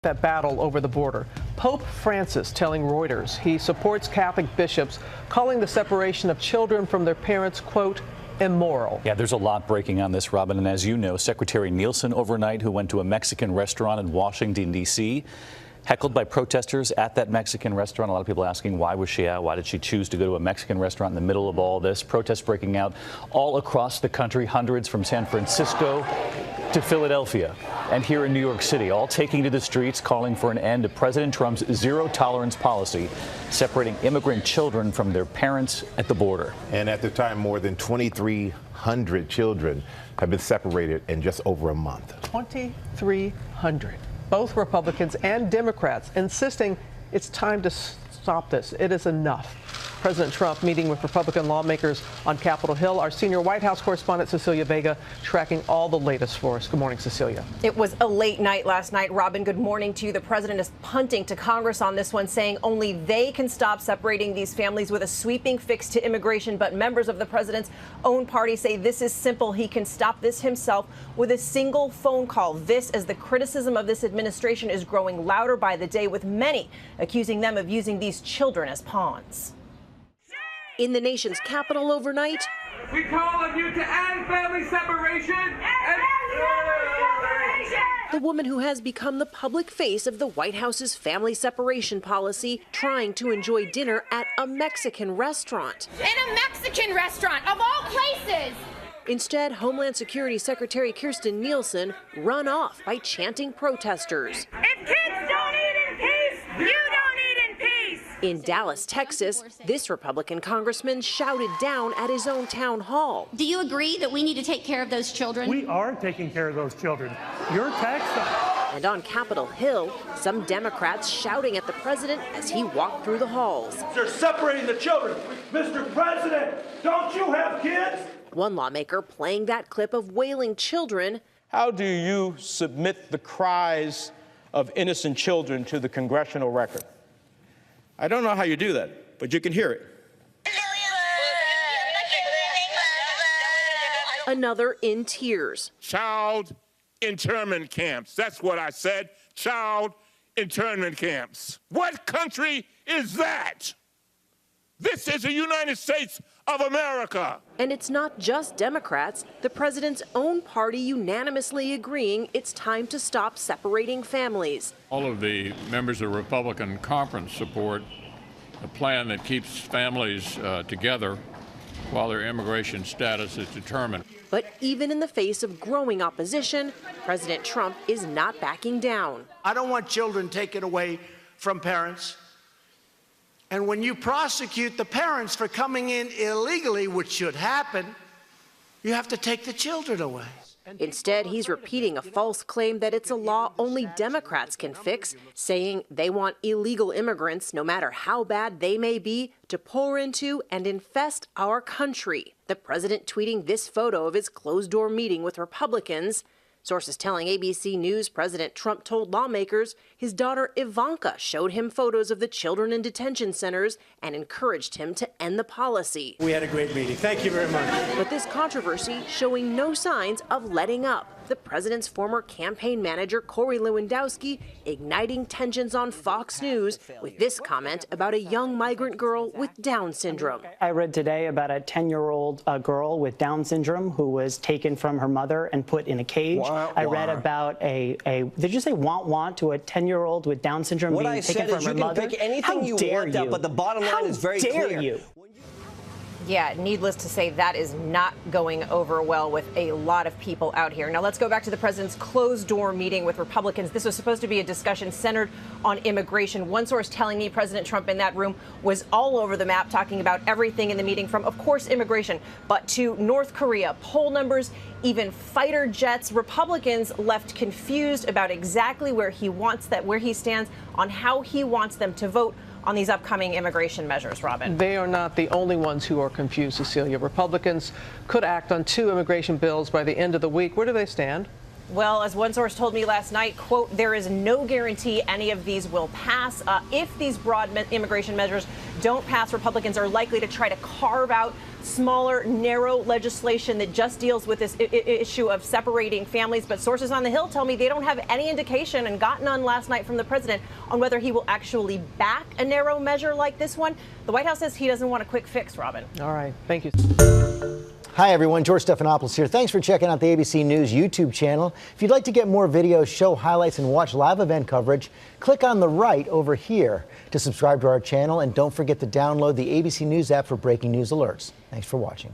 that battle over the border. Pope Francis telling Reuters he supports Catholic bishops, calling the separation of children from their parents, quote, immoral. Yeah, there's a lot breaking on this, Robin. And as you know, Secretary Nielsen overnight, who went to a Mexican restaurant in Washington, D.C., heckled by protesters at that Mexican restaurant. A lot of people asking, why was she out? Why did she choose to go to a Mexican restaurant in the middle of all this? Protests breaking out all across the country, hundreds from San Francisco to Philadelphia and here in New York City, all taking to the streets, calling for an end to President Trump's zero-tolerance policy, separating immigrant children from their parents at the border. And at the time, more than 2,300 children have been separated in just over a month. 2,300. Both Republicans and Democrats insisting it's time to stop this. It is enough. President Trump meeting with Republican lawmakers on Capitol Hill. Our senior White House correspondent, Cecilia Vega, tracking all the latest for us. Good morning, Cecilia. It was a late night last night. Robin, good morning to you. The president is punting to Congress on this one, saying only they can stop separating these families with a sweeping fix to immigration. But members of the president's own party say this is simple. He can stop this himself with a single phone call. This, as the criticism of this administration is growing louder by the day, with many accusing them of using these children as pawns. In the nation's capital overnight, we call on you to end family separation. The woman who has become the public face of the White House's family separation policy, trying to enjoy dinner at a Mexican restaurant. In a Mexican restaurant, of all places! Instead, Homeland Security Secretary Kirstjen Nielsen run off by chanting protesters. If kids don't eat in peace, you don't eat in peace! In Dallas, Texas, this Republican congressman shouted down at his own town hall. Do you agree that we need to take care of those children? We are taking care of those children. Your tax. And on Capitol Hill, some Democrats shouting at the president as he walked through the halls. They're separating the children. Mr. President, don't you have kids? One lawmaker playing that clip of wailing children. How do you submit the cries of innocent children to the congressional record? I don't know how you do that, but you can hear it. Another in tears. Child internment camps. That's what I said. Child internment camps. What country is that? This is the United States of America. And it's not just Democrats. The president's own party unanimously agreeing it's time to stop separating families. All of the members of the Republican conference support a plan that keeps families together while their immigration status is determined. But even in the face of growing opposition, President Trump is not backing down. I don't want children taken away from parents. And when you prosecute the parents for coming in illegally, which should happen, you have to take the children away. Instead, he's repeating a false claim that it's a law only Democrats can fix, saying they want illegal immigrants, no matter how bad they may be, to pour into and infest our country. The president tweeting this photo of his closed-door meeting with Republicans. Sources telling ABC News President Trump told lawmakers his daughter Ivanka showed him photos of the children in detention centers and encouraged him to end the policy. We had a great meeting. Thank you very much. But this controversy showing no signs of letting up. The president's former campaign manager, Corey Lewandowski, igniting tensions on Fox News with this comment about a young migrant girl with Down syndrome. I read today about a 10-year-old girl with Down syndrome who was taken from her mother and put in a cage. I read about did you say want to a 10-year-old with Down syndrome being taken from her mother? What I said is you can pick anything you want out, but the bottom line is very clear. How dare you? Yeah, needless to say, that is not going over well with a lot of people out here. Now, let's go back to the president's closed-door meeting with Republicans. This was supposed to be a discussion centered on immigration. One source telling me President Trump in that room was all over the map, talking about everything in the meeting, from, of course, immigration, but to North Korea, poll numbers, even fighter jets. Republicans left confused about exactly where he stands on how he wants them to vote on these upcoming immigration measures, Robin. They are not the only ones who are confused, Cecilia. Republicans could act on 2 immigration bills by the end of the week. Where do they stand? Well, as one source told me last night, quote, there is no guarantee any of these will pass. If these broad immigration measures don't pass, Republicans are likely to try to carve out smaller, narrow legislation that just deals with this issue of separating families. But sources on the Hill tell me they don't have any indication, and got none last night from the president, on whether he will actually back a narrow measure like this one. The White House says he doesn't want a quick fix, Robin. All right. Thank you. Hi, everyone. George Stephanopoulos here. Thanks for checking out the ABC News YouTube channel. If you'd like to get more videos, show highlights, and watch live event coverage, click on the right over here to subscribe to our channel. And don't forget to download the ABC News app for breaking news alerts. Thanks for watching.